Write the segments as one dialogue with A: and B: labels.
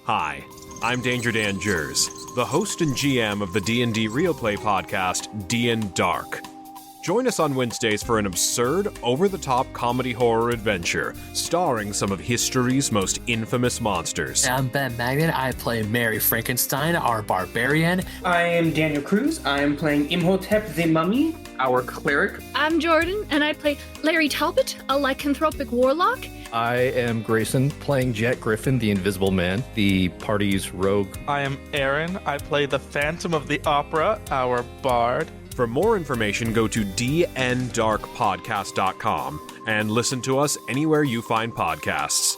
A: Hi, I'm Danger Dan Jers, the host and GM of the D&D Real Play podcast, D&D Dark. Join us on Wednesdays for an absurd, over-the-top comedy horror adventure, starring some of history's most infamous monsters.
B: I'm Ben Magnet. I play Mary Frankenstein, our barbarian.
C: I am Daniel Cruz. I am playing Imhotep the Mummy, our cleric.
D: I'm Jordan, and I play Larry Talbot, a lycanthropic warlock.
E: I am Grayson, playing Jet Griffin, the Invisible Man, the party's rogue.
F: I am Aaron. I play the Phantom of the Opera, our bard.
A: For more information, go to dndarkpodcast.com and listen to us anywhere you find podcasts.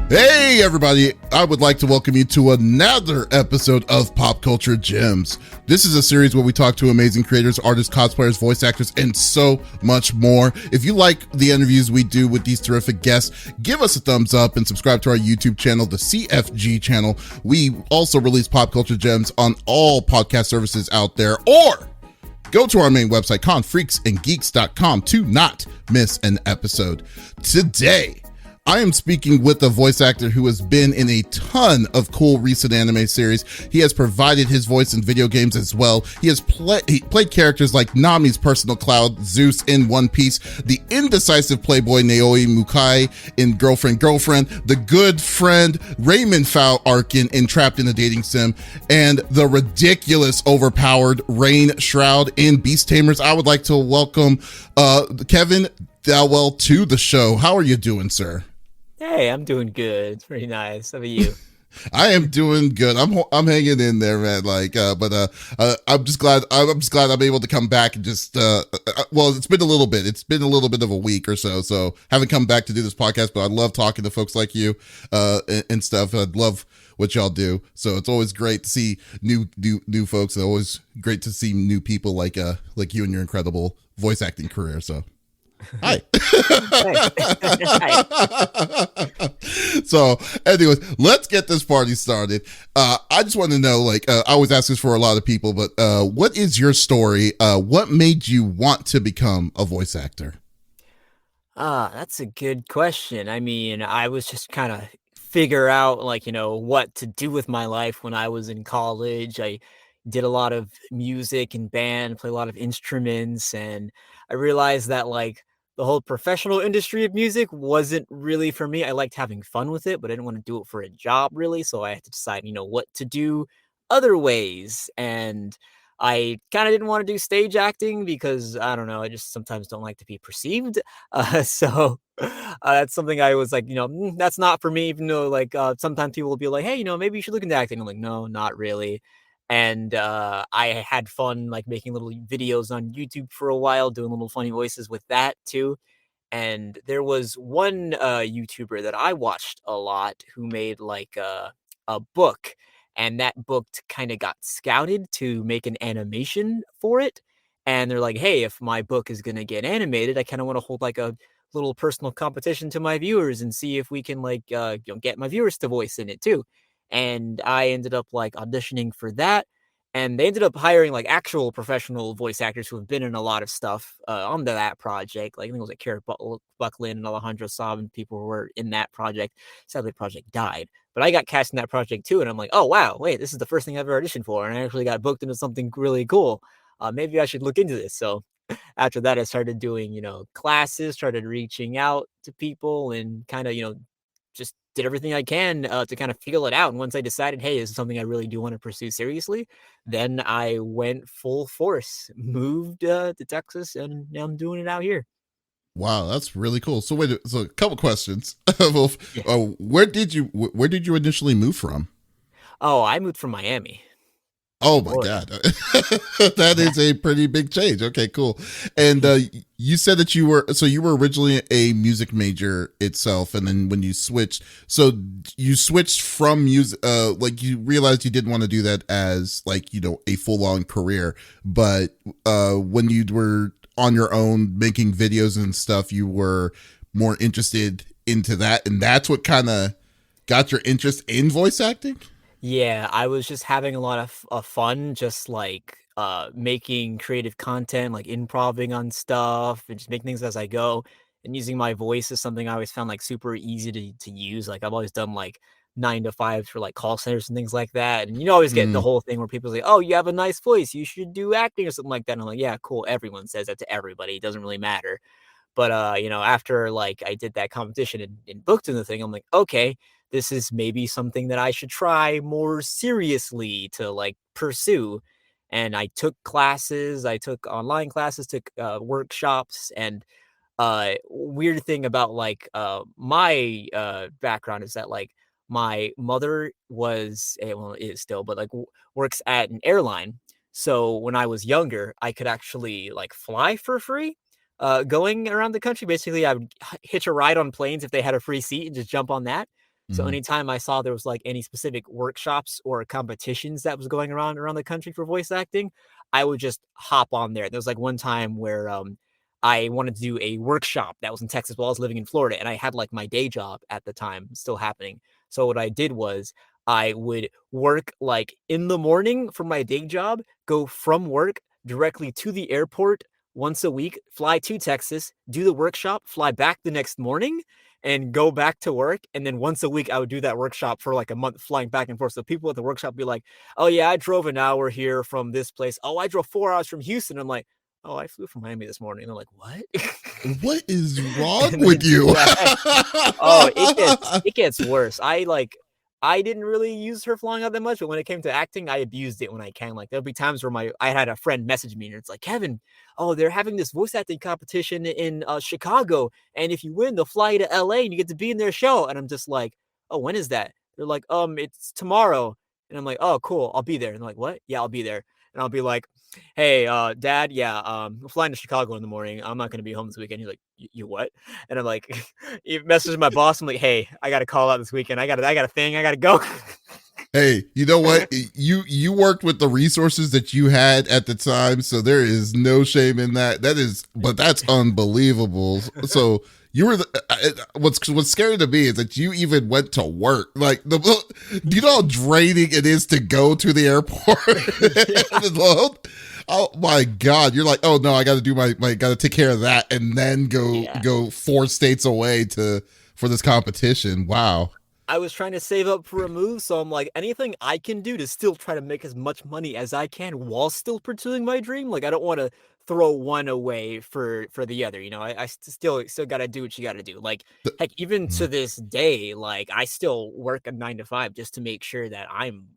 G: Hey everybody, I would like to welcome you to another episode of Pop Culture Gems. This is a series where we talk to amazing creators, artists, cosplayers, voice actors, and so much more. If you like the interviews we do with these terrific guests, give us a thumbs up and subscribe to our YouTube channel, the CFG channel. We also release Pop Culture Gems on all podcast services out there, or go to our main website, confreaksandgeeks.com, to not miss an episode. Today, I am speaking with a voice actor who has been in a ton of cool recent anime series. He has provided his voice in video games as well. He has played characters like Nami's personal cloud, Zeus in One Piece, the indecisive playboy Naoi Mukai in Girlfriend, the good friend Raymond Fowl Arkin in Trapped in a Dating Sim, and the ridiculous overpowered Rain Shroud in Beast Tamers. I would like to welcome Kevin Thelwell to the show. How are you doing, sir?
H: Hey, I'm doing good. It's pretty nice. How about you?
G: I am doing good. I'm hanging in there, man. I'm just glad I'm able to come back and just well, it's been a little bit. It's been a little bit of a week or so. So haven't come back to do this podcast, but I love talking to folks like you and stuff. I love what y'all do. So it's always great to see new folks. It's always great to see new people like you and your incredible voice acting career. So hi. So anyways, let's get this party started. I just want to know, I always ask this for a lot of people, but what is your story? What made you want to become a voice actor?
H: That's a good question. I mean, I was just kind of figure out what to do with my life when I was in college. I did a lot of music and band, play a lot of instruments, and I realized that the whole professional industry of music wasn't really for me. I liked having fun with it, but I didn't want to do it for a job really. So I had to decide, what to do other ways. And I kind of didn't want to do stage acting because I don't know, I just sometimes don't like to be perceived. So that's something I was like, that's not for me, even though sometimes people will be like, hey, maybe you should look into acting. I'm like, no, not really. And I had fun making little videos on YouTube for a while, doing little funny voices with that too. And there was one YouTuber that I watched a lot who made a book, and that book kind of got scouted to make an animation for it. And they're like, hey, if my book is gonna get animated, I kind of want to hold a little personal competition to my viewers and see if we can get my viewers to voice in it too. And I ended up auditioning for that, and they ended up hiring actual professional voice actors who have been in a lot of stuff onto that project. I think it was Kara Buckland and Alejandro Saab, and people who were in that project. Sadly, the project died, but I got cast in that project too, and I'm like, oh wow, wait, this is the first thing I've ever auditioned for, and I actually got booked into something really cool. Maybe I should look into this. So after that, I started doing classes, started reaching out to people, and kind of just did everything I can to kind of feel it out. And once I decided, hey, this is something I really do want to pursue seriously, then I went full force, moved to Texas, and now I'm doing it out here.
G: Wow, that's really cool. So a couple questions. Where did you initially move from?
H: Oh, I moved from Miami.
G: Oh my
H: boy.
G: God. That is a pretty big change. Okay, cool. And you said that you were originally a music major itself, and then when you switched, so you switched from music, like you realized you didn't want to do that as like, a full on career, but when you were on your own making videos and stuff, you were more interested into that, and that's what kind of got your interest in voice acting?
H: Yeah, I was just having a lot of fun, just like making creative content, like improving on stuff and just making things as I go. And using my voice is something I always found like super easy to use. Like I've always done like 9 to 5s for like call centers and things like that. And you always get the
G: Mm,
H: whole thing where people say, "Oh, you have a nice voice. You should do acting or something like that." And I'm like, "Yeah, cool." Everyone says that to everybody. It doesn't really matter. But, after, like, I did that competition and booked in the thing, I'm like, "Okay, this is maybe something that I should try more seriously to, like, pursue." And I took classes, I took online classes, took, workshops, and weird thing about like my background is that like my mother was well is still but like works at an airline. So when I was younger I could actually like fly for free going around the country. Basically I would hitch a ride on planes if they had a free seat and just jump on that. So
G: mhm.
H: anytime I saw there was like any specific workshops or competitions that was going around the country for voice acting, I would just hop on there. There was like one time where I wanted to do a workshop that was in Texas while I was living in Florida, and I had like my day job at the time still happening. So what I did was I would work like in the morning for my day job, go from work directly to the airport once a week, fly to Texas, do the workshop, fly back the next morning, and go back to work. And then once a week, I would do that workshop for like a month, flying back and forth. So people at the workshop be like, "Oh yeah, I drove an hour here from this place. Oh, I drove 4 hours from Houston." I'm like, "Oh, I flew from Miami this morning." And they're like, "What?"
G: What is wrong
H: And
G: with
H: then
G: you?
H: yeah. Oh, it gets worse. I didn't really use her flying out that much, but when it came to acting, I abused it when I can. Like there'll be times where I had a friend message me and it's like, "Kevin, oh, they're having this voice acting competition in Chicago, and if you win, they'll fly you to LA and you get to be in their show." And I'm just like, "Oh, when is that?" They're like, it's tomorrow." And I'm like, "Oh, cool, I'll be there." And they're like, "What?" "Yeah, I'll be there." And I'll be like, "Hey, dad, yeah, I'm flying to Chicago in the morning. I'm not gonna be home this weekend." He's like, You what?" And I'm like, he messaged my boss. I'm like, "Hey, I got to call out this weekend. I got a thing. I got to go."
G: Hey, you know what? You worked with the resources that you had at the time, so there is no shame in that. But that's unbelievable. So you were what's scary to me is that you even went to work. Like do you know how draining it is to go to the airport? Oh my God! You're like, oh no, I got to do my got to take care of that, and then
H: Yeah.
G: go 4 states away for this competition. Wow.
H: I was trying to save up for a move, so I'm like, anything I can do to still try to make as much money as I can while still pursuing my dream. Like I don't want to throw one away for the other. I still got to do what you got to do. Like heck, even to this day, like I still work a 9 to 5 just to make sure that I'm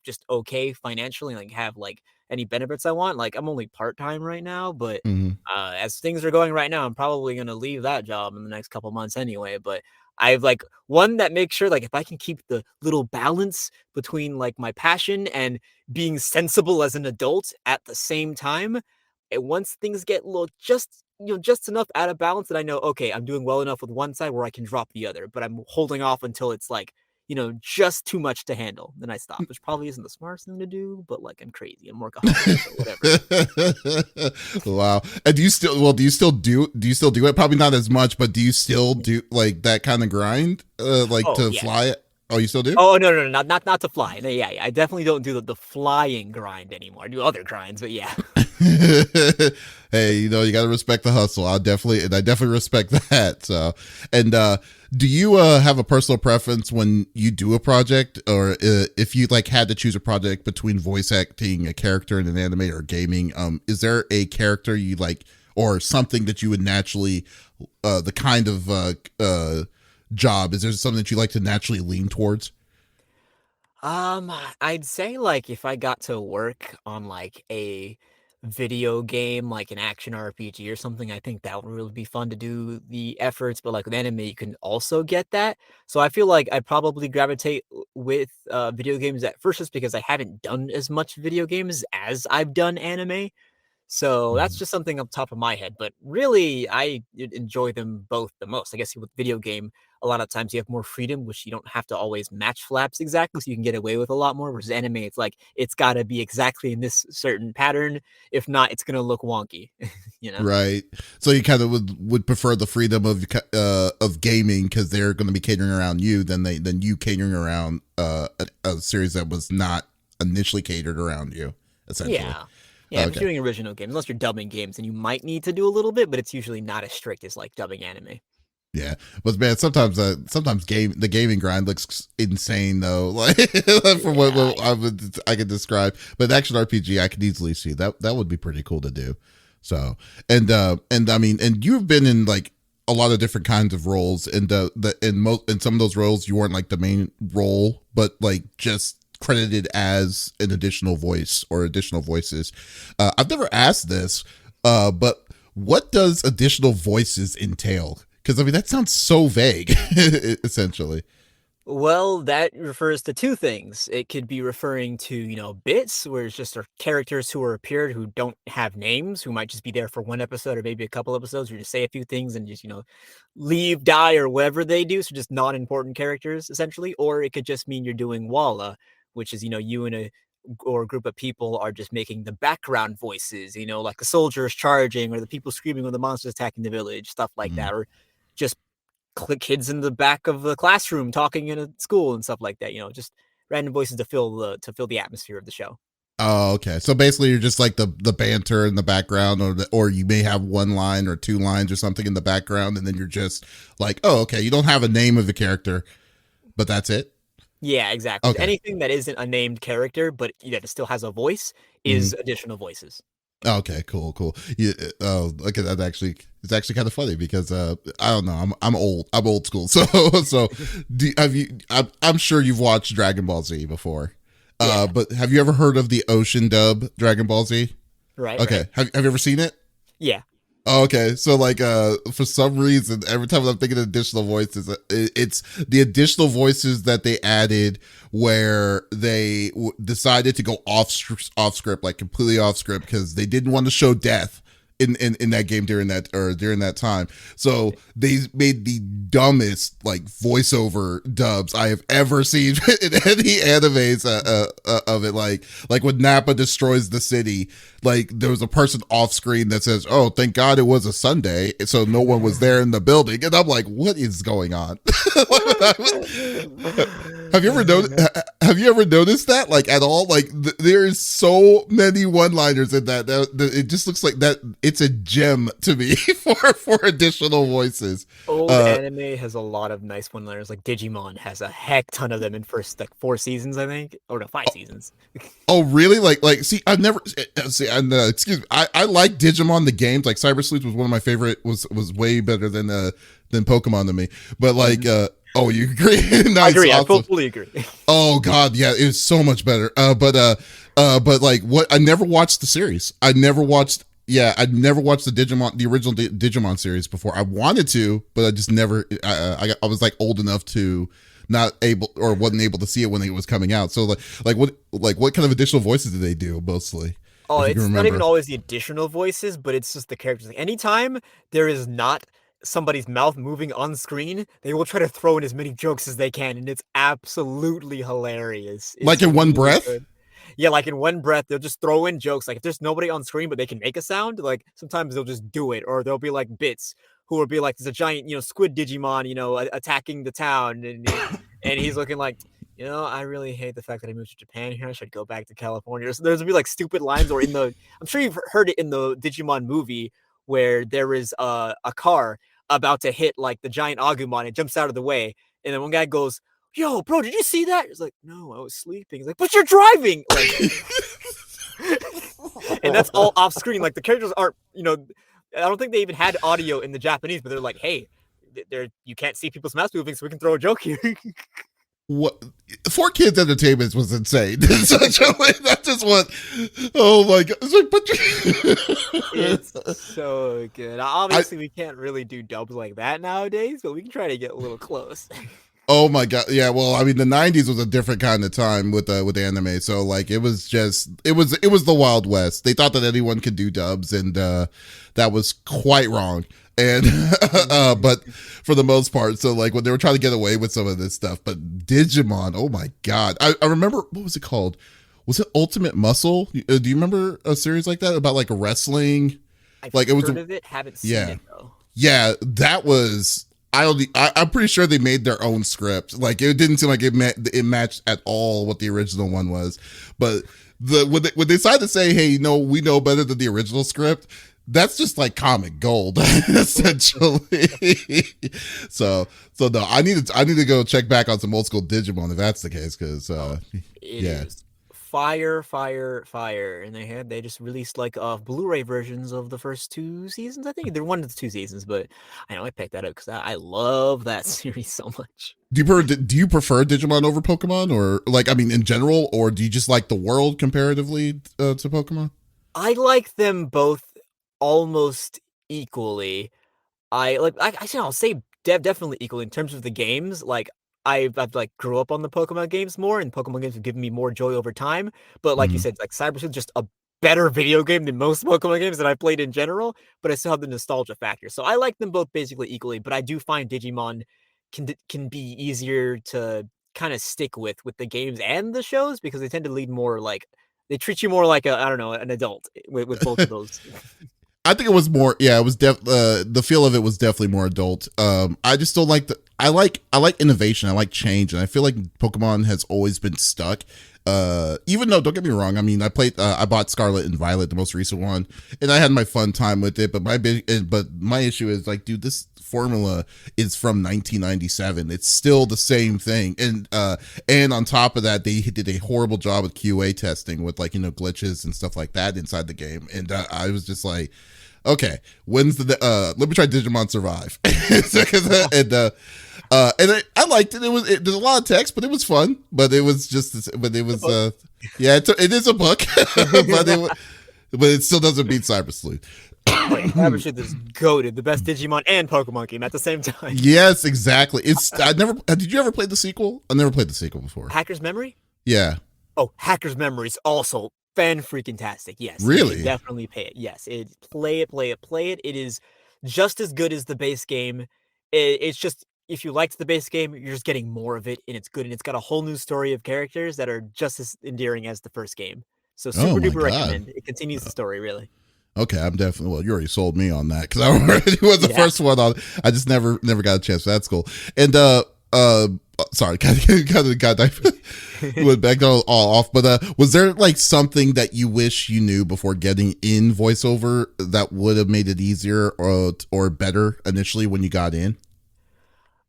H: just okay financially, like have like any benefits I want. Like I'm only part time right now, but
G: Mhm.
H: as things are going right now, I'm probably gonna leave that job in the next couple months anyway. But I've like one that makes sure like if I can keep the little balance between like my passion and being sensible as an adult at the same time, and once things get a little just enough out of balance that I know, okay, I'm doing well enough with one side where I can drop the other, but I'm holding off until it's like, just too much to handle. Then I stop, which probably isn't the smartest thing to do, but like I'm crazy. I'm workaholic, so whatever.
G: Wow. And do you still do it? Probably not as much, but do you still do like that kind of grind? Like
H: Oh
G: to
H: yeah.
G: fly it? Oh, you still do?
H: Oh no, no, no, not to fly. No, yeah, yeah, I definitely don't do the flying grind anymore. I do other grinds, but yeah.
G: Hey, you got to respect the hustle. I definitely respect that. So, and do you have a personal preference when you do a project, or if you like had to choose a project between voice acting a character in an anime or gaming? Is there a character you like, or something that you would naturally, the kind of job? Is there something that you like to naturally lean towards?
H: I'd say like if I got to work on like a video game, like an action RPG or something, I think that would really be fun to do the efforts. But like with anime, you can also get that. So I feel like I probably gravitate with video games at first, just because I haven't done as much video games as I've done anime. So that's
G: Mhm.
H: just something up top of my head, but really, enjoy them both the most. I guess with video game, a lot of times you have more freedom, which you don't have to always match flaps exactly, so you can get away with a lot more. Versus anime, it's like it's got to be exactly in this certain pattern. If not, it's gonna look wonky. you know?
G: Right. So you kind of would prefer the freedom of gaming because they're going to be catering around you than you catering around a series that was not initially catered around you, essentially.
H: Yeah. Yeah, if
G: Okay.
H: you're doing original games, unless you're dubbing games, then you might need to do a little bit, but it's usually not as strict as like dubbing anime.
G: Yeah, but man, sometimes the gaming grind looks insane though. Like for what I could describe, but action RPG I could easily see that would be pretty cool to do. So and I mean, and you've been in like a lot of different kinds of roles, and in some of those roles you weren't like the main role, but like just credited as an additional voice or additional voices. I've never asked this, but what does additional voices entail? Because I mean that sounds so vague, essentially.
H: Well, that refers to two things. It could be referring to, bits, where it's just characters who are appeared who don't have names, who might just be there for one episode or maybe a couple episodes, or just say a few things and just, leave, die, or whatever they do. So just non-important characters, essentially. Or it could just mean you're doing Walla, which is, you and a group of people are just making the background voices, like the soldiers charging or the people screaming when the monsters attacking the village, stuff like that. Or just kids in the back of the classroom talking in a school and stuff like that. Just random voices to fill the atmosphere of the show.
G: Oh, okay. So basically, you're just like the banter in the background, or you may have one line or two lines or something in the background, and then you're just like, oh, okay. You don't have a name of the character, but that's it.
H: Yeah, exactly.
G: Okay.
H: Anything that isn't a named character, but it still has a voice, is additional voices.
G: Okay, cool. Yeah, okay, it's actually kind of funny because I don't know, I'm old school. So I'm sure you've watched Dragon Ball Z before.
H: Yeah.
G: But have you ever heard of the Ocean dub Dragon Ball Z?
H: Right.
G: Okay.
H: Right.
G: Have you ever seen it?
H: Yeah.
G: Oh, okay. So like for some reason every time I'm thinking of additional voices, it's the additional voices that they added where they decided to go off script, like completely off script, because they didn't want to show death in that game during that time. So they made the dumbest like voiceover dubs I have ever seen in any animes of it. Like when Nappa destroys the city, like there was a person off screen that says, "Oh, thank God it was a Sunday, so no one was there in the building." And I'm like, "What is going on?" Have you ever noticed that, like, at all? Like there's so many one-liners in that it just looks like that it's a gem to me for additional voices.
H: Old anime has a lot of nice one-liners. Like Digimon has a heck ton of them in first like 4 seasons, I think, or no, 5 seasons.
G: Oh, really? Like, see, I've never see. Excuse me. I like Digimon the games. Like Cyber Sleuth was one of my favorite. Was way better than Pokemon to me. But like, oh, you agree? Nice,
H: I agree.
G: awesome.
H: I fully agree.
G: Oh God, yeah, it was so much better. But like, what? I never watched the series. I'd never watched the original Digimon series before. I wanted to, but I just never. I was like old enough to not able or wasn't able to see it when it was coming out. So what kind of additional voices did they do mostly?
H: Oh, it's not even always the additional voices, but it's just the characters. Like, anytime there is not somebody's mouth moving on screen, they will try to throw in as many jokes as they can, and it's absolutely hilarious. It's
G: like in one
H: really
G: breath?
H: good. Yeah, like in one breath, they'll just throw in jokes. Like if there's nobody on screen, but they can make a sound, like sometimes they'll just do it. Or there'll be like bits who will be like, there's a giant, squid Digimon, attacking the town. And he's looking like, I really hate the fact that I moved to Japan here. I should go back to California. So there's gonna be like stupid lines, or I'm sure you've heard it in the Digimon movie where there is a car about to hit like the giant Agumon. It jumps out of the way. And then one guy goes, "Yo, bro, did you see that?" He's like, "No, I was sleeping." He's like, "But you're driving." Like, and that's all off screen. Like the characters aren't, I don't think they even had audio in the Japanese, but they're like, "Hey, you can't see people's mouths moving, so we can throw a joke here."
G: what 4Kids Entertainment was insane. In such a way, that just what. Oh my god! It's like,
H: It's so good. Obviously, we can't really do dubs like that nowadays, but we can try to get a little close.
G: oh my god! Yeah, well, I mean, the '90s was a different kind of time with anime. So like, it was the Wild West. They thought that anyone could do dubs, and that was quite wrong. And but for the most part, so like when they were trying to get away with some of this stuff, but Digimon, oh my god, I remember, what was it called? Was it Ultimate Muscle? Do you remember a series like that about like wrestling?
H: I've
G: Like, it was
H: heard of it, haven't seen it though.
G: Yeah, that was. I'm pretty sure they made their own script. Like, it didn't seem like it matched at all what the original one was. But when they decided to say, hey, we know better than the original script, that's just like comic gold, essentially. so no, I need to go check back on some old school Digimon if that's the case, because
H: It is fire, and they just released like Blu-ray versions of the first 2 seasons. I think they're one of the 2 seasons, but I know I picked that up because I love that series so much.
G: Do you prefer Digimon over Pokemon, or like, I mean, in general, or do you just like the world comparatively to Pokemon?
H: I like them both almost equally. I'll say definitely equally in terms of the games. Like, I've like grew up on the Pokemon games more, and Pokemon games have given me more joy over time. But like you said, like Cyber Sleuth, just a better video game than most Pokemon games that I played in general. But I still have the nostalgia factor, so I like them both basically equally. But I do find Digimon can be easier to kind of stick with the games and the shows, because they tend to lead more like, they treat you more like an adult with both of those.
G: I think it was more, yeah, it was the feel of it was definitely more adult. I just don't like I like innovation. I like change. And I feel like Pokemon has always been stuck. Even though, don't get me wrong, I mean, I bought Scarlet and Violet, the most recent one, and I had my fun time with it. But my issue is like, dude, this formula is from 1997. It's still the same thing. And on top of that, they did a horrible job with QA testing with, like, glitches and stuff like that inside the game. And I was just like, okay, when's let me try Digimon Survive. And I liked it. There's a lot of text, but it was fun. But it was yeah, it is a book, but it still doesn't beat Cyber Sleuth.
H: Cyber Sleuth is goated, the best Digimon and Pokemon game at the same time.
G: Yes, exactly. Did you ever play the sequel? I never played the sequel before.
H: Hacker's Memory?
G: Yeah.
H: Oh, Hacker's Memory is also fan-freaking-tastic. Yes.
G: Really?
H: Definitely pay it. Yes. Play it. It is just as good as the base game. It's just, if you liked the base game, you're just getting more of it, and it's good. And it's got a whole new story of characters that are just as endearing as the first game. So super duper recommend. It continues the story, really.
G: Okay, I'm definitely, well, you already sold me on that, because I already was the first one on. I just never got a chance. So that's cool. And sorry, got went back all off. But was there like something that you wish you knew before getting in voiceover that would have made it easier or better initially when you got in?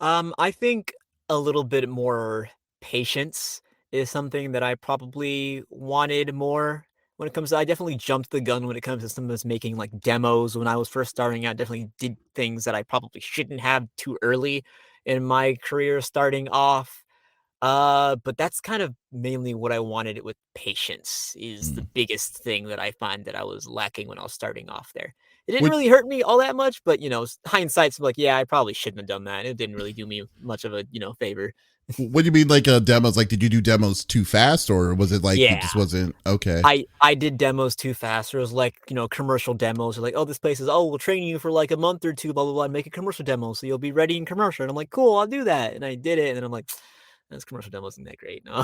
H: I think a little bit more patience is something that I probably wanted more when it comes to. I definitely jumped the gun when it comes to some of us making like demos when I was first starting out. Definitely did things that I probably shouldn't have too early in my career starting off. But that's kind of mainly what I wanted. It with patience is the biggest thing that I find that I was lacking when I was starting off there. It didn't really hurt me all that much, but hindsight's like, yeah, I probably shouldn't have done that. It didn't really do me much of a favor.
G: What do you mean, like demos? Like, did you do demos too fast, or was it like it just wasn't okay?
H: I did demos too fast. Or it was like commercial demos. Or like, oh, this place is, we'll train you for like a month or two, blah blah blah, and make a commercial demo, so you'll be ready in commercial. And I'm like, cool, I'll do that, and I did it, and then I'm like, this commercial demo wasn't that great. No,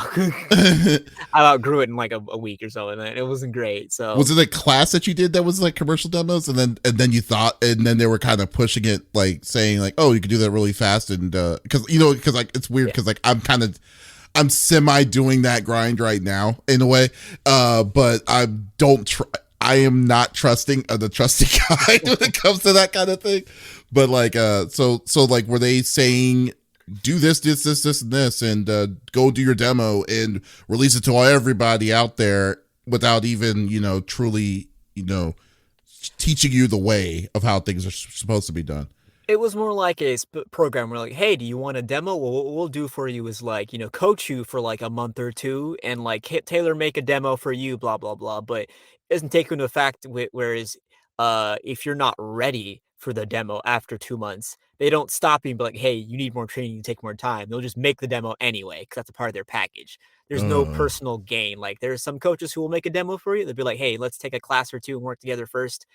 H: I outgrew it in like a week or so, and it wasn't great. So
G: was it a class that you did that was like commercial demos, and then you thought, and then they were kind of pushing it, like saying like, oh, you could do that really fast, and because like it's weird because like I'm semi doing that grind right now in a way, but I am not trusting the trusty guy when it comes to that kind of thing. But like so like, were they saying, do this, and this, and go do your demo and release it to everybody out there without even, truly, teaching you the way of how things are supposed to be done?
H: It was more like a program where like, "Hey, do you want a demo? Well, what we'll do for you is like, coach you for like a month or 2 and like tailor make a demo for you, blah blah blah." But it doesn't take into effect whereas if you're not ready for the demo after 2 months, they don't stop you and be like, "Hey, you need more training, you take more time." They'll just make the demo anyway because that's a part of their package. There's no
G: Uh,
H: personal gain. Like there's some coaches who will make a demo for you. They'll be like, "Hey, let's take a class or 2 and work together first."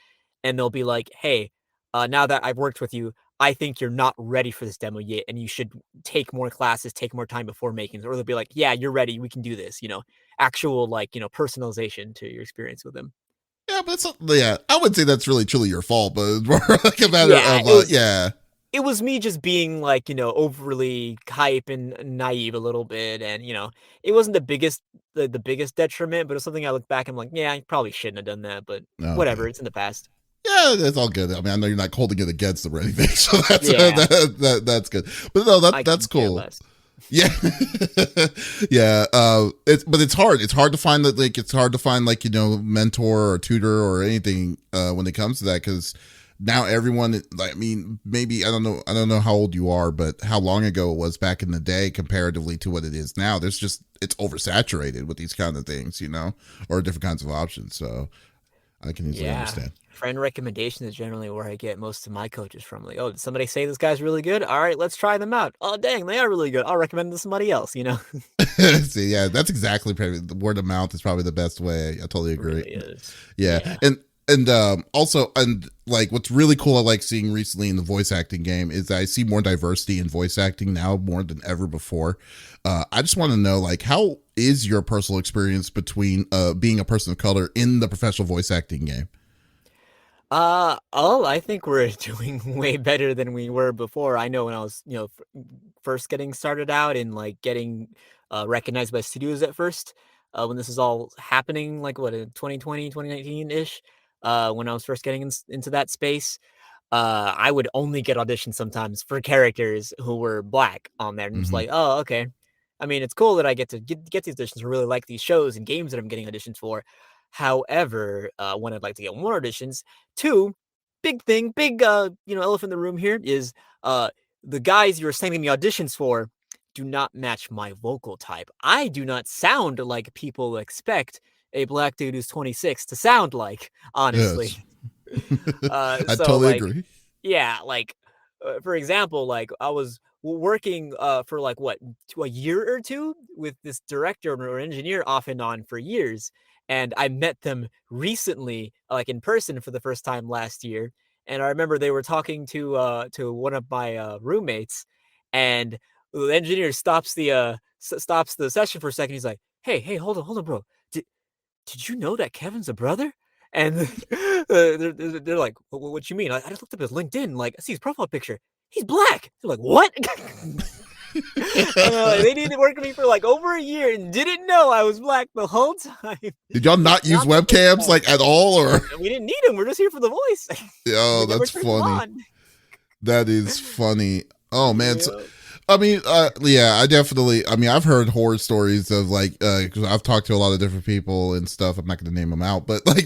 H: And they'll be like, "Hey, now that I've worked with you, I think you're not ready for this demo yet, and you should take more classes, take more time before making it." Or they'll be like, "Yeah, you're ready. We can do this." Actual like personalization to your experience with them.
G: yeah, but yeah, I wouldn't say that's really truly your fault, but it's more like a matter
H: Yeah,
G: of,
H: it was
G: yeah.
H: it was me just being like overly hype and naive a little bit, and it wasn't the biggest detriment, but it's something I look back and I'm like, yeah, I probably shouldn't have done that, but
G: Okay.
H: whatever, it's in the past.
G: Yeah, that's all good. I mean, I know you're not holding it against them or anything, so that's
H: Yeah,
G: that's good. But no,
H: I
G: that's
H: can care
G: cool.
H: less.
G: Yeah, yeah. It's hard. It's hard to find that. Like, it's hard to find like mentor or tutor or anything when it comes to that, because now everyone. Like, I mean, maybe I don't know. I don't know how old you are, but how long ago it was back in the day comparatively to what it is now. It's oversaturated with these kind of things, or different kinds of options. So I can easily
H: Yeah.
G: understand.
H: Friend recommendation is generally where I get most of my coaches from. Like, oh, did somebody say this guy's really good? All right, let's try them out. Oh, dang, they are really good. I'll recommend them to somebody else.
G: See, yeah, that's exactly probably the word of mouth is probably the best way. I totally
H: It
G: agree.
H: really is.
G: Yeah.
H: Yeah.
G: And also, and like what's really cool I like seeing recently in the voice acting game is that I see more diversity in voice acting now more than ever before. I just want to know, like, how is your personal experience between being a person of color in the professional voice acting game?
H: I think we're doing way better than we were before. I know when I was, first getting started out and like getting recognized by studios at first, when this is all happening, like what in 2020, 2019-ish, when I was first getting into that space, I would only get auditions sometimes for characters who were black on there. And just
G: Mm-hmm.
H: like, oh, okay. I mean, it's cool that I get to get these auditions. I really like these shows and games that I'm getting auditions for. However, when I'd like to get more auditions, two, big thing, big elephant in the room here is the guys you're sending me auditions for do not match my vocal type. I do not sound like people expect a black dude who's 26 to sound like, honestly.
G: Yes. I
H: So
G: totally
H: like
G: agree.
H: yeah, like, for example, like, I was working, for, like, what, a year or 2 with this director or engineer off and on for years, and I met them recently, like, in person for the first time last year, and I remember they were talking to one of my, roommates, and the engineer stops stops the session for a second, he's like, "Hey, hey, hold on, bro. Did you know that Kevin's a brother?" And they're like, What you mean? I just looked up his LinkedIn, like, I see his profile picture. He's black." They're like, "What?" And they needed to work with me for like over a year and didn't know I was black the whole time.
G: Did y'all not use
H: Not the first
G: webcams
H: time.
G: like at all, or?
H: And we didn't need them. We're just here for the voice.
G: Oh,
H: We never
G: that's
H: turned them
G: funny.
H: on.
G: That is funny. Oh man,
H: Yeah.
G: I mean, yeah, I definitely. I mean, I've heard horror stories of like, because I've talked to a lot of different people and stuff. I'm not going to name them out, but like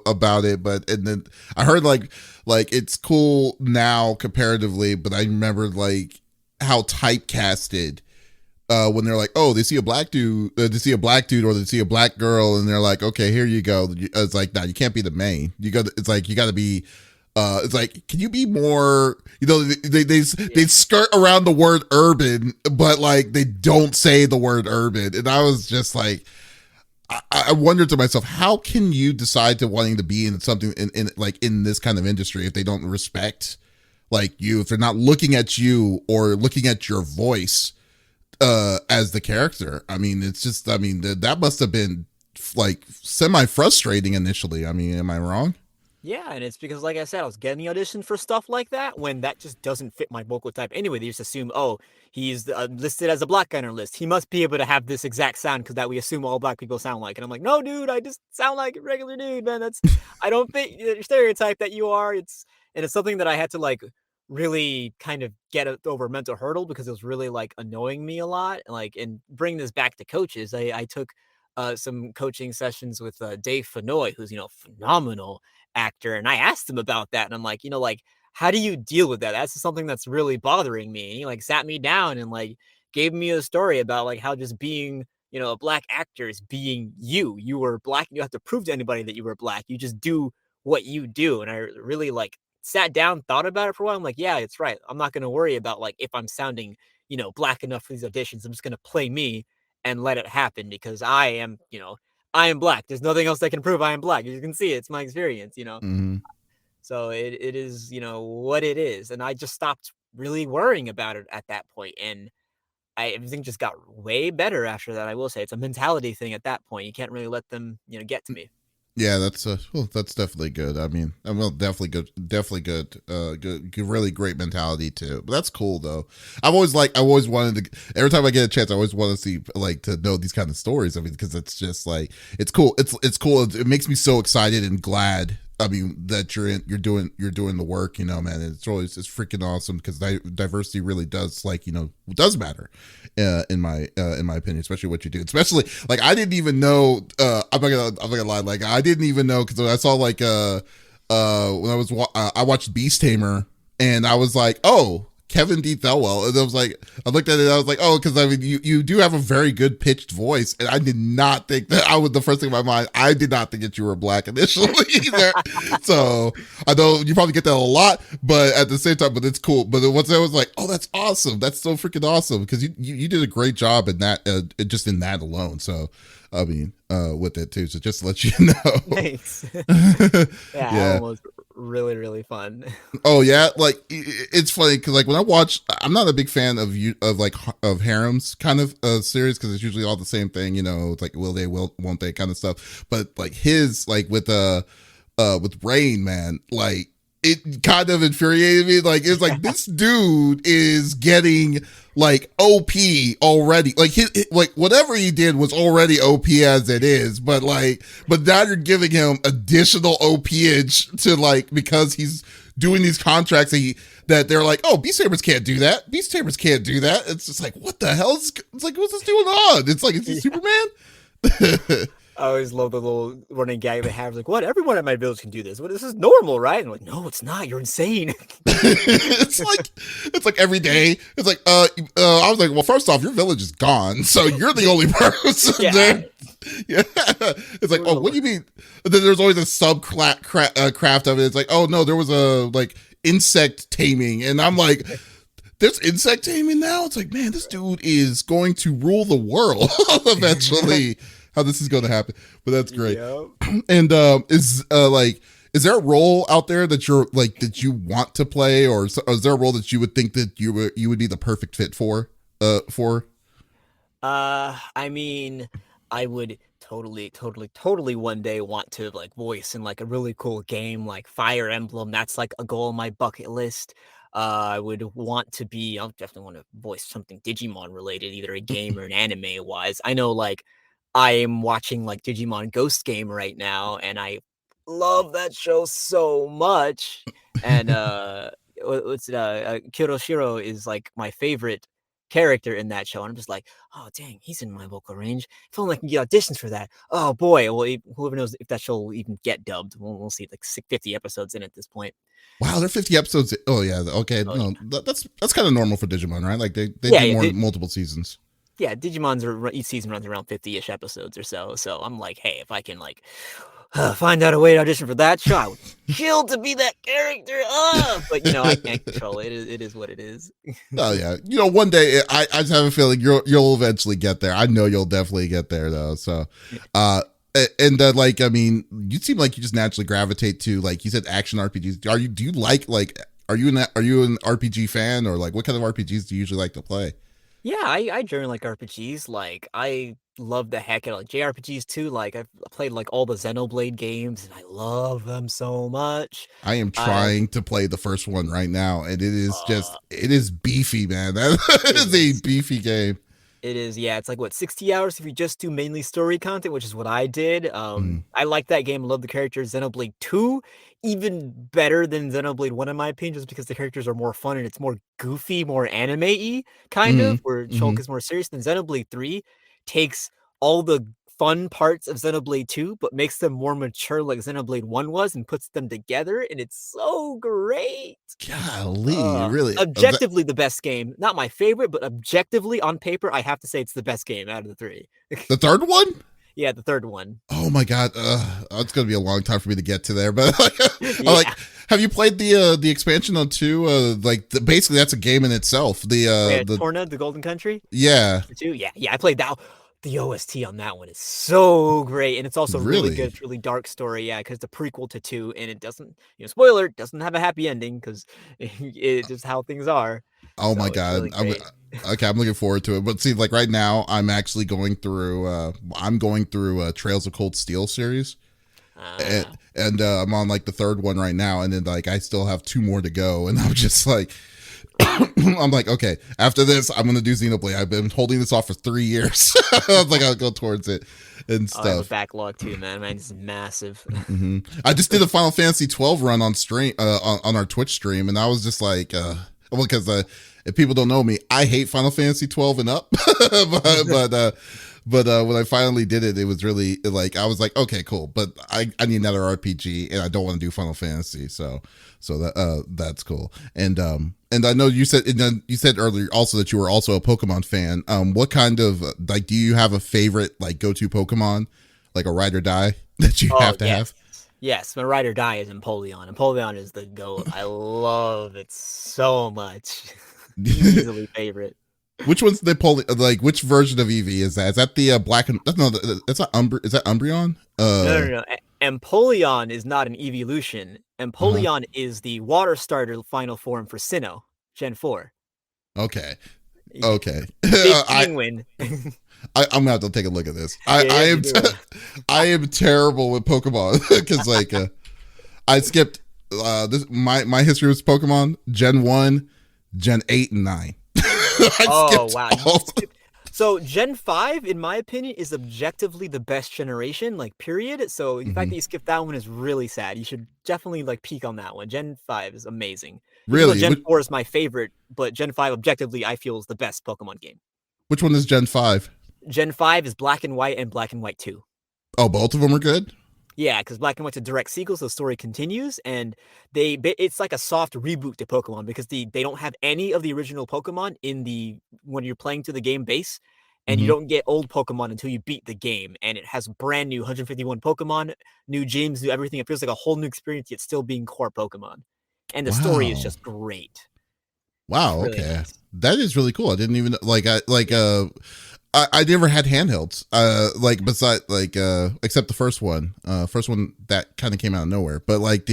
G: about it. But and then I heard like it's cool now comparatively, but I remember like how typecasted. When they're like, oh, they see a black dude, or they see a black girl, and they're like, okay, here you go. It's like, nah, you can't be the main. It's like you got to be. It's like, can you be more? They skirt around the word urban, but like they don't say the word urban, and I was just like, I wondered to myself, how can you decide to wanting to be in something in like in this kind of industry if they don't respect like you, if they're not looking at you or looking at your voice as the character? I mean, it's just, I mean, that must have been like semi frustrating initially. I mean, am I wrong?
H: Yeah, and it's because, like I said, I was getting the audition for stuff like that when that just doesn't fit my vocal type anyway. They just assume, oh, he's listed as a black guy on our list. He must be able to have this exact sound because that we assume all black people sound like. And I'm like, no, dude, I just sound like a regular dude, man. I don't think the stereotype that you are. And it's something that I had to like really kind of get over a mental hurdle because it was really like annoying me a lot. Like, and bring this back to coaches, I took some coaching sessions with Dave Fenoy, who's phenomenal actor, and I asked him about that, and I'm like, like, how do you deal with that? That's something that's really bothering me. And he like sat me down and like gave me a story about like how just being, a black actor is being you. You were black. You don't have to prove to anybody that you were black. You just do what you do. And I really like sat down, thought about it for a while. I'm like, yeah, it's right. I'm not going to worry about like if I'm sounding, black enough for these auditions. I'm just going to play me and let it happen because I am, I am black. There's nothing else that can prove I am black. You can see it. It's my experience.
G: Mhm.
H: So it is, what it is. And I just stopped really worrying about it at that point. And everything just got way better after that. I will say it's a mentality thing at that point. You can't really let them, get to me.
G: Yeah, that's definitely good. I mean, well, definitely good, really great mentality too. But that's cool though. I always wanted to. Every time I get a chance, I always want to see to know these kind of stories. I mean, because it's just like it's cool. It's cool. It makes me so excited and glad. I mean that you're doing the work, man. It's freaking awesome because diversity really does does matter, in my opinion, especially what you do. Especially like I didn't even know. I'm not gonna lie. Like I didn't even know because I saw when I watched Beast Tamer and I was like, oh, Kevin D. Thelwell. And I was like, I looked at it and I was like, oh, because I mean, you do have a very good pitched voice. And I did not think that the first thing in my mind, I did not think that you were black initially either. So I know you probably get that a lot, but at the same time, but it's cool. But once I was like, oh, that's awesome. That's so freaking awesome. Because you did a great job in that, just in that alone. So, I mean, with it too. So just to let you know.
H: Thanks.
G: Yeah.
H: Was really, really fun.
G: Oh yeah, like it's funny because like when I watch, I'm not a big fan of harems kind of series because it's usually all the same thing. It's like will they, won't they kind of stuff. But like his with Rain, man, like it kind of infuriated me. Like it's like this dude is getting like OP already. Like like whatever he did was already OP as it is, but now you're giving him additional OPage to because he's doing these contracts that they're like, oh, Beast Tamers can't do that. Beast Tamers can't do that. It's just like, what the hell? It's like, what's this going on? It's like, is he Superman?
H: I always love the little running gag they have. Like, what? Everyone at my village can do this. What? This is normal, right? And I'm like, no, it's not. You're insane.
G: it's like every day. It's like, I was like, well, first off, your village is gone, so you're the only person there. Yeah. It's like, oh, what do you mean? And then there's always a sub craft of it. It's like, oh no, there was a insect taming, and I'm like, there's insect taming now. It's like, man, this dude is going to rule the world eventually. How this is going to happen, but that's great. Yep. And is there a role out there that you're that you want to play, or is there a role that you would think that you would be the perfect fit for?
H: I mean, I would totally one day want to voice in a really cool game like Fire Emblem. That's like a goal on my bucket list. I would want to be. I'll definitely want to voice something Digimon related, either a game or an anime wise. I know I am watching Digimon Ghost Game right now, and I love that show so much. And Kiroshiro is my favorite character in that show, and I'm just like, oh dang, he's in my vocal range. If only I can get auditions for that. Oh boy, well, whoever knows if that show will even get dubbed. We'll see. 50 episodes in at this point.
G: Wow, they're 50 episodes. Oh yeah, okay. No, that's kind of normal for Digimon, right? Like they do multiple seasons.
H: Yeah, Digimon's each season runs around 50-ish episodes or so. So I'm like, hey, if I can find out a way to audition for that show, I would kill to be that character. But I can't control it. It is what it is.
G: Oh yeah, one day I just have a feeling you'll eventually get there. I know you'll definitely get there though. So, and I mean, you seem like you just naturally gravitate to you said action RPGs. Are you an RPG fan, or what kind of RPGs do you usually like to play?
H: Yeah, I generally like RPGs. I love the heck out of JRPGs too. I've played all the Xenoblade games, and I love them so much.
G: I am trying to play the first one right now, and it is beefy, man. That is a beefy game.
H: It is, yeah. It's 60 hours if you just do mainly story content, which is what I did. I like that game. I love the characters. Xenoblade 2, even better than Xenoblade 1 in my opinion, just because the characters are more fun and it's more goofy, more anime-y kind of, where Shulk is more serious. Than Xenoblade 3 takes all the fun parts of Xenoblade 2, but makes them more mature like Xenoblade 1 was and puts them together, and it's so great.
G: Golly, really?
H: Objectively the best game. Not my favorite, but objectively on paper, I have to say it's the best game out of the 3.
G: The third one?
H: Yeah, the third one.
G: Oh my god, it's gonna be a long time for me to get to there. But
H: Yeah.
G: have you played the expansion on 2? Basically, that's a game in itself. The
H: Torna, the Golden Country.
G: Yeah,
H: The 2, yeah, I played that. The OST on that one is so great, and it's also really
G: Really?
H: good. It's really dark story, yeah, because the prequel to 2, and it doesn't, spoiler, doesn't have a happy ending because it's just how things are.
G: Oh
H: So
G: my
H: it's
G: god.
H: really great.
G: Okay, I'm looking forward to it. But see, like right now, I'm actually going through. I'm going through Trails of Cold Steel series, and I'm on like the third one right now, and then like I still have 2 more to go, and I'm just like. I'm like, okay, after this, I'm going to do Xenoblade. I've been holding this off for 3 years. I was like, I'll go towards it and
H: I have a
G: stuff.
H: backlog too, man. Mine's massive.
G: I just did a Final Fantasy 12 run on stream, on our Twitch stream, and I was just like, because if people don't know me, I hate Final Fantasy 12 and up, but when I finally did it, it was really like I was like, okay, cool, but I need another RPG, and I don't want to do Final Fantasy, so that's cool. And I know you said earlier also that you were also a Pokemon fan. What kind of like do you have a favorite like go-to Pokemon, like a ride or die that you have to have?
H: Yes, my ride or die is Empoleon. Empoleon is the GOAT. I love it so much. Easily favorite.
G: Which one's the like? Which version of Eevee is that? Is that the black and no? That's not Is that Umbreon?
H: No. Empoleon is not an evolution. Empoleon is the water starter final form for Sinnoh, Gen 4.
G: Okay.
H: Big penguin.
G: I'm gonna have to take a look at this. I am terrible with Pokemon because like I skipped this my history with Pokemon Gen 1, Gen 8, and 9.
H: Oh wow. So Gen 5, in my opinion, is objectively the best generation, like period. So the fact that you skipped that one is really sad. You should definitely like peek on that one. Gen 5 is amazing.
G: Really?
H: Gen 4 is my favorite, but Gen 5 objectively I feel is the best Pokemon game.
G: Which one is Gen 5?
H: Gen 5 is Black and White and Black and White 2.
G: Oh, both of them are good?
H: Yeah, because Black and White's a direct sequel, so the story continues, and it's like a soft reboot to Pokemon because they don't have any of the original Pokemon when you're playing to the game base, and you don't get old Pokemon until you beat the game, and it has brand new 151 Pokemon, new gyms, new everything. It feels like a whole new experience, yet still being core Pokemon, and the story is just great.
G: Wow.
H: Really
G: Okay,
H: nice.
G: that is really cool. I didn't even I never had handhelds. Except the first one. First one that kind of came out of nowhere. But like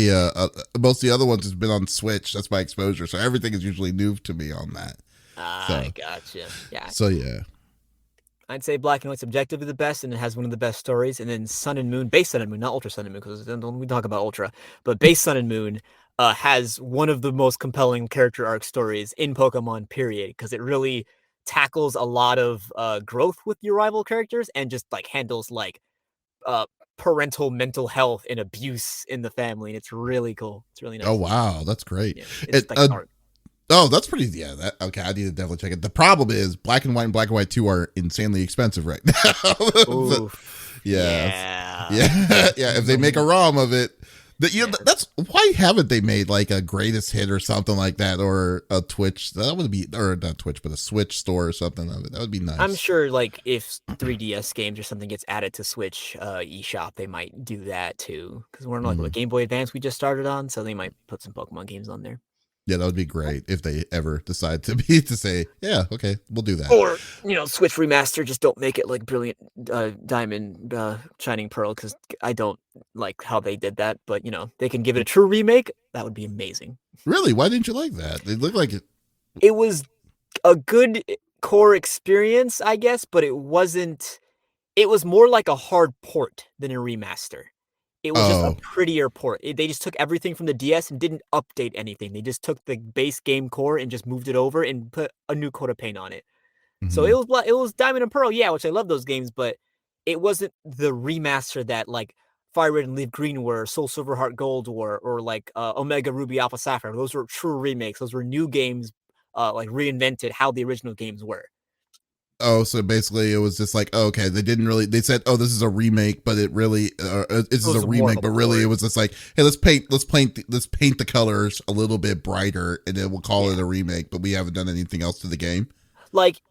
G: most of the other ones has been on Switch. That's my exposure. So everything is usually new to me on that.
H: I gotcha. Yeah.
G: So yeah.
H: I'd say Black and White's objectively the best, and it has one of the best stories. And then Sun and Moon, base Sun and Moon, not Ultra Sun and Moon, because then we talk about Ultra, but base Sun and Moon has one of the most compelling character arc stories in Pokemon, period, because it really tackles a lot of growth with your rival characters and just like handles like parental mental health and abuse in the family, and it's really cool. It's really nice.
G: Oh wow, that's great.
H: Yeah, it's like dark.
G: Oh, that's pretty. Yeah. Okay. I need to definitely check it. The problem is Black and White and Black and White 2 are insanely expensive right now. Yeah. If they make a ROM of it, that's why haven't they made like a greatest hit or something like that, or a Twitch? That would be, or not Twitch, but a Switch store or something of it. That would be nice.
H: I'm sure, like if 3DS games or something gets added to Switch eShop, they might do that too. Because we're like what Game Boy Advance we just started on, so they might put some Pokemon games on there.
G: Yeah, that would be great if they ever decide to say, yeah, okay, we'll do that.
H: Or, Switch Remaster, just don't make it like Brilliant Diamond, Shining Pearl, because I don't like how they did that. But, they can give it a true remake. That would be amazing.
G: Really? Why didn't you like that? They look like it.
H: It was a good core experience, I guess, but it wasn't. It was more like a hard port than a remaster. It was just a prettier port. They just took everything from the DS and didn't update anything. They just took the base game core and just moved it over and put a new coat of paint on it. So it was Diamond and Pearl, yeah, which I love those games, but it wasn't the remaster that like Fire Red and Leaf Green were, Soul Silver Heart Gold were, or like Omega Ruby Alpha Sapphire. Those were true remakes. Those were new games, like reinvented how the original games were.
G: Oh, so basically it was just like, oh, okay, they said, oh, this is a remake, but it really, this is a remake, but really it was just like, hey, let's paint the colors a little bit brighter, and then we'll call it a remake, but we haven't done anything else to the game.
H: Like,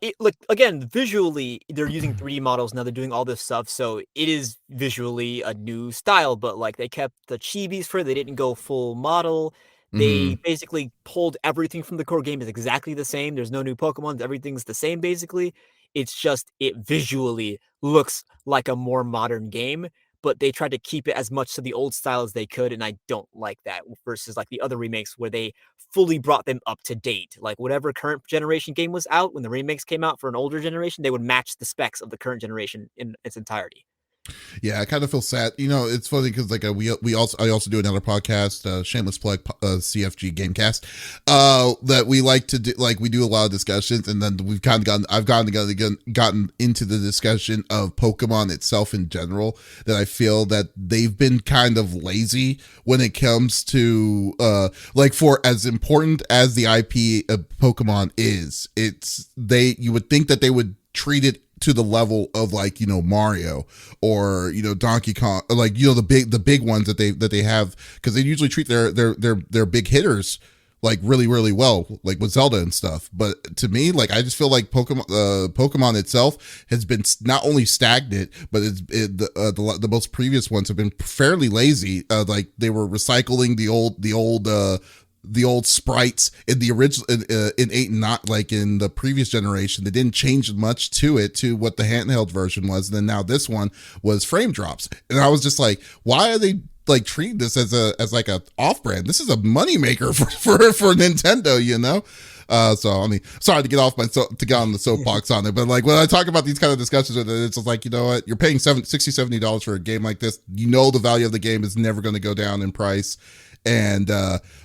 H: again, visually, they're using 3D models now. They're doing all this stuff, so it is visually a new style. But like, they kept the chibis for it. They didn't go full model. They basically pulled everything from the core game is exactly the same. There's no new Pokemon. Everything's the same basically. It's just it visually looks like a more modern game, but they tried to keep it as much to the old style as they could, and I don't like that versus like the other remakes where they fully brought them up to date. Like whatever current generation game was out when the remakes came out for an older generation, they would match the specs of the current generation in its entirety.
G: Yeah, I kind of feel sad. You know, it's funny because like I also do another podcast, shameless plug, CFG Gamecast, that we like to do. Like we do a lot of discussions, and then I've gotten into the discussion of Pokemon itself in general. That I feel that they've been kind of lazy when it comes to like for as important as the IP of Pokemon is, you would think that they would treat it to the level of like, you know, Mario or, you know, Donkey Kong, like, you know, the big ones that they have, because they usually treat their big hitters like really, really well, like with Zelda and stuff. But to me, like, I just feel like Pokemon itself has been not only stagnant, but the most previous ones have been fairly lazy. Like they were recycling the old sprites in the original in 8 and 9, like in the previous generation. They didn't change much to what the handheld version was, and then now this one was frame drops, and I was just like, why are they like treating this as like a off brand? This is a moneymaker for Nintendo, you know. So I mean, sorry to get on the soapbox on it, but like when I talk about these kind of discussions, it's just like, you know what, you're paying $60-$70 for a game like this. You know the value of the game is never going to go down in price. And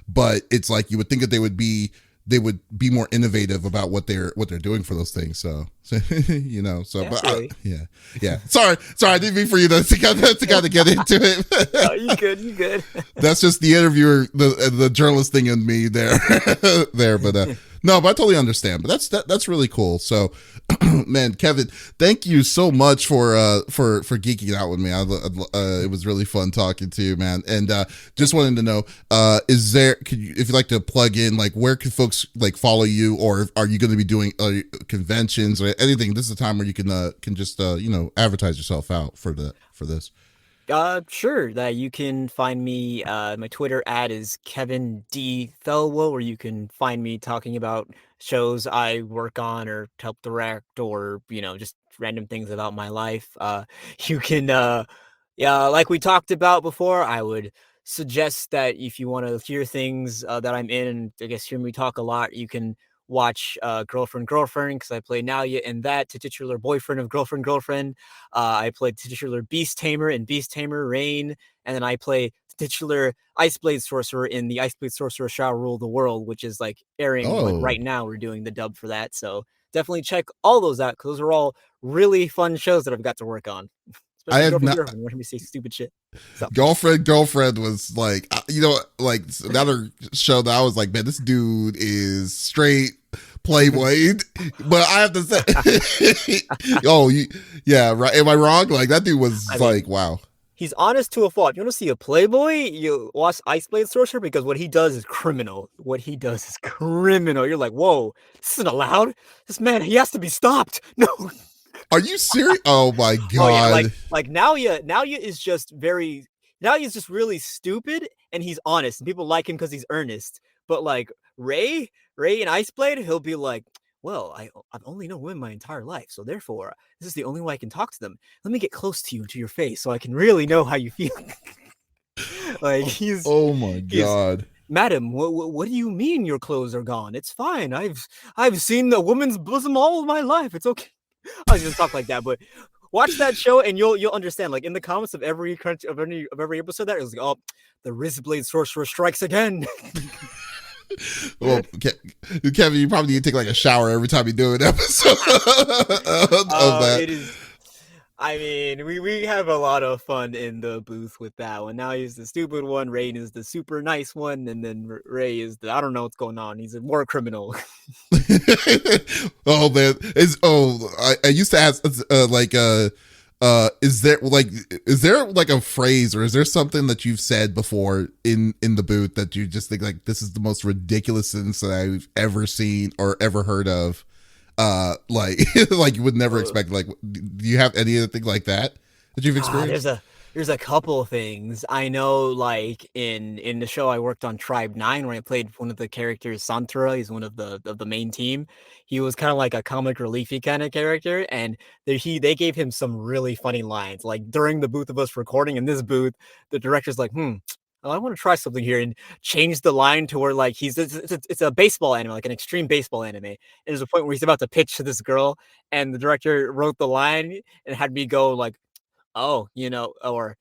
G: but it's like you would think that they would be more innovative about what they're doing for those things. So you know, so yeah, but yeah. Sorry, I didn't mean for you to kind of get into it.
H: No, you good.
G: That's just the interviewer, the journalist thing in me there, but. No, but I totally understand. But that's really cool. So, man, Kevin, thank you so much for geeking out with me. It was really fun talking to you, man. And just wanted to know, if you'd like to plug in, like, where can folks like follow you, or are you going to be doing conventions or anything? This is a time where you can just you know, advertise yourself out for this.
H: Sure. That you can find me. My Twitter ad is Kevin D Thellwell, where you can find me talking about shows I work on or help direct, or, you know, just random things about my life. You can, like we talked about before, I would suggest that if you want to hear things that I'm in, and I guess hear me talk a lot, you can watch Girlfriend, because I play Nalia in that, titular boyfriend of Girlfriend. I play titular Beast Tamer in Beast Tamer Rain, and then I play titular Iceblade Sorcerer in the Iceblade Sorcerer Shall Rule the World, which is like airing like right now. We're doing the dub for that, so definitely check all those out, because those are all really fun shows that I've got to work on.
G: I have not.
H: Let me say stupid shit. So.
G: Girlfriend was like, you know, like another show that I was like, man, this dude is straight playboy. But I have to say, yeah, right. Am I wrong? Like that dude was wow.
H: He's honest to a fault. You want to see a playboy? You watch Iceblade Sorcerer, because what he does is criminal. You're like, whoa, this isn't allowed. This man, he has to be stopped. No.
G: Are you serious? Oh my god!
H: Oh, yeah, like Nalia is just really stupid, and he's honest, and people like him because he's earnest. But like Ray and Iceblade, he'll be like, well, I've only known women my entire life, so therefore this is the only way I can talk to them. Let me get close to you and to your face so I can really know how you feel. Like he's.
G: Oh my god.
H: Madam, what do you mean your clothes are gone? It's fine. I've seen a woman's bosom all of my life. It's okay. I was gonna talk like that, but watch that show and you'll understand. Like in the comments of every episode, that it was like, oh, the Rizblade Sorcerer strikes again.
G: Well, Kevin, you probably need to take like a shower every time you do an episode of that.
H: It is. I mean, we have a lot of fun in the booth with that one. Now he's the stupid one, Rain is the super nice one, and then Ray is the I don't know what's going on. He's a war criminal.
G: Oh man, I used to ask is there like a phrase or is there something that you've said before in the booth that you just think like this is the most ridiculous sentence that I've ever seen or ever heard of? Like like you would never expect. Like, do you have anything like that you've experienced?
H: There's a couple of things. I know, like in the show I worked on Tribe 9 where I played one of the characters, Santura. He's one of the main team. He was kind of like a comic reliefy kind of character, and they gave him some really funny lines. Like during the booth of us recording in this booth, the director's like, I want to try something here, and change the line to where like it's a baseball anime, like an extreme baseball anime. And there's a point where he's about to pitch to this girl, and the director wrote the line and had me go like, oh, or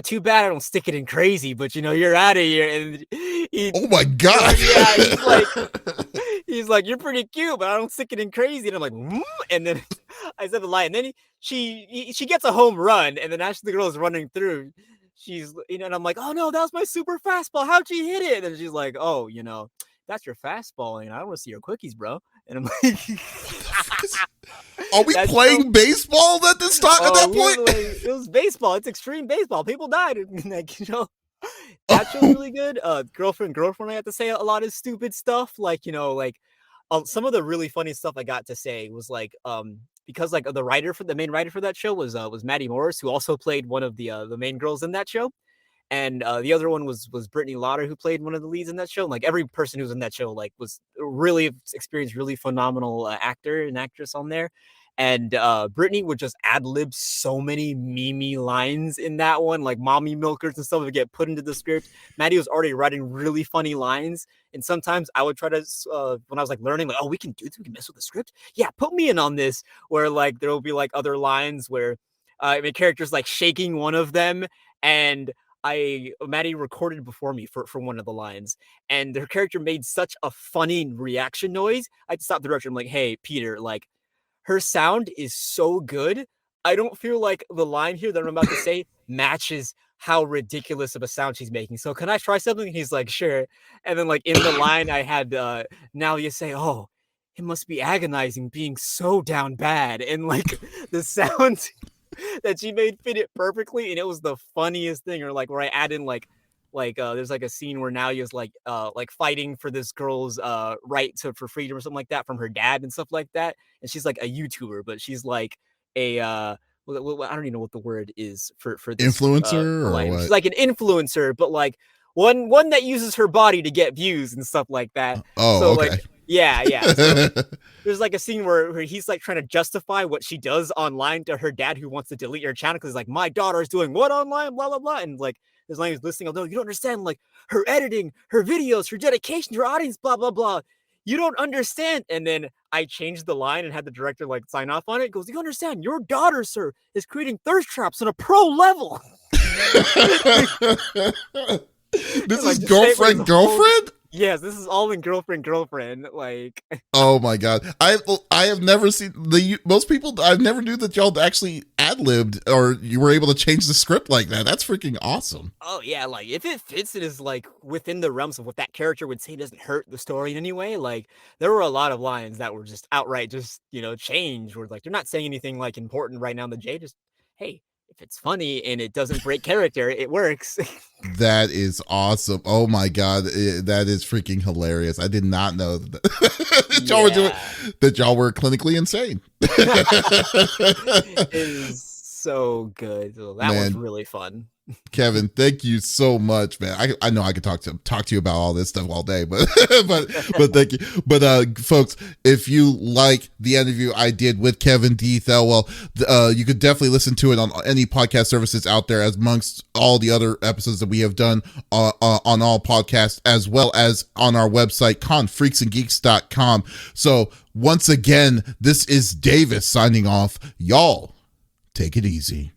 H: too bad I don't stick it in crazy, but you're out of here. And
G: oh my god,
H: he's like, you're pretty cute, but I don't stick it in crazy. And I'm like, and then I said the line, and then she gets a home run, and then as the girl is running through, she's and I'm like, oh no, that was my super fastball. How'd you hit it? And she's like, oh, that's your fastball, and I don't want to see your quickies, bro. And I'm like,
G: are we playing baseball at this time? At that point,
H: it was baseball. It's extreme baseball. People died. Like, that show's really good. Girlfriend. I had to say a lot of stupid stuff. Like, some of the really funny stuff I got to say was like, because like the main writer for that show was Maddie Morris, who also played one of the main girls in that show. And the other one was Brittany Lauder, who played one of the leads in that show. And, like every person who's in that show, like was really experienced, really phenomenal actor and actress on there. And Brittany would just ad-lib so many meme lines in that one, like mommy milkers and stuff would get put into the script. Maddie was already writing really funny lines. And sometimes I would try to, when I was like learning, like, oh, we can do this, we can mess with the script. Yeah, put me in on this. Where like there will be like other lines where characters like shaking one of them, and Maddie recorded before me for one of the lines, and her character made such a funny reaction noise. I had to stop the director. I'm like, hey, Peter, like her sound is so good. I don't feel like the line here that I'm about to say matches how ridiculous of a sound she's making. So can I try something? He's like, sure. And then like in the line I had, now you say, oh, it must be agonizing being so down bad. And like the sound that she made fit it perfectly, and it was the funniest thing. Or like where I add in like there's like a scene where Nalia's like fighting for this girl's right for freedom or something like that from her dad and stuff like that, and she's like a YouTuber, but she's like a I don't even know what the word is for this
G: influencer or
H: what?
G: She's
H: like an influencer, but like one that uses her body to get views and stuff like that.
G: Oh,
H: so
G: okay.
H: like yeah. So there's like a scene where he's like trying to justify what she does online to her dad, who wants to delete her channel because like, my daughter is doing what online, blah blah blah, and like there's language listening. No, you don't understand. Like her editing, her videos, her dedication to her audience, blah blah blah. You don't understand. And then I changed the line and had the director like sign off on it. He goes, you understand? Your daughter, sir, is creating thirst traps on a pro level.
G: This is girlfriend.
H: Yes, this is all in girlfriend. Like,
G: oh my god, I have never seen most people. I never knew that y'all actually ad-libbed or you were able to change the script like that. That's freaking awesome.
H: Oh yeah, like if it fits, it is like within the realms of what that character would say, doesn't hurt the story in any way. Like there were a lot of lines that were just outright just changed, where like they're not saying anything like important right now in the J. Just hey, if it's funny and it doesn't break character, it works.
G: That is awesome. Oh my god, that is freaking hilarious. I did not know that y'all were clinically insane.
H: It is so good. So that was really fun.
G: Kevin, thank you so much, man. I know I could talk to you about all this stuff all day, but but thank you. But folks, if you like the interview I did with Kevin D. Thellwell, you could definitely listen to it on any podcast services out there, as amongst all the other episodes that we have done on all podcasts, as well as on our website, confreaksandgeeks.com. So once again, this is Davis signing off. Y'all take it easy.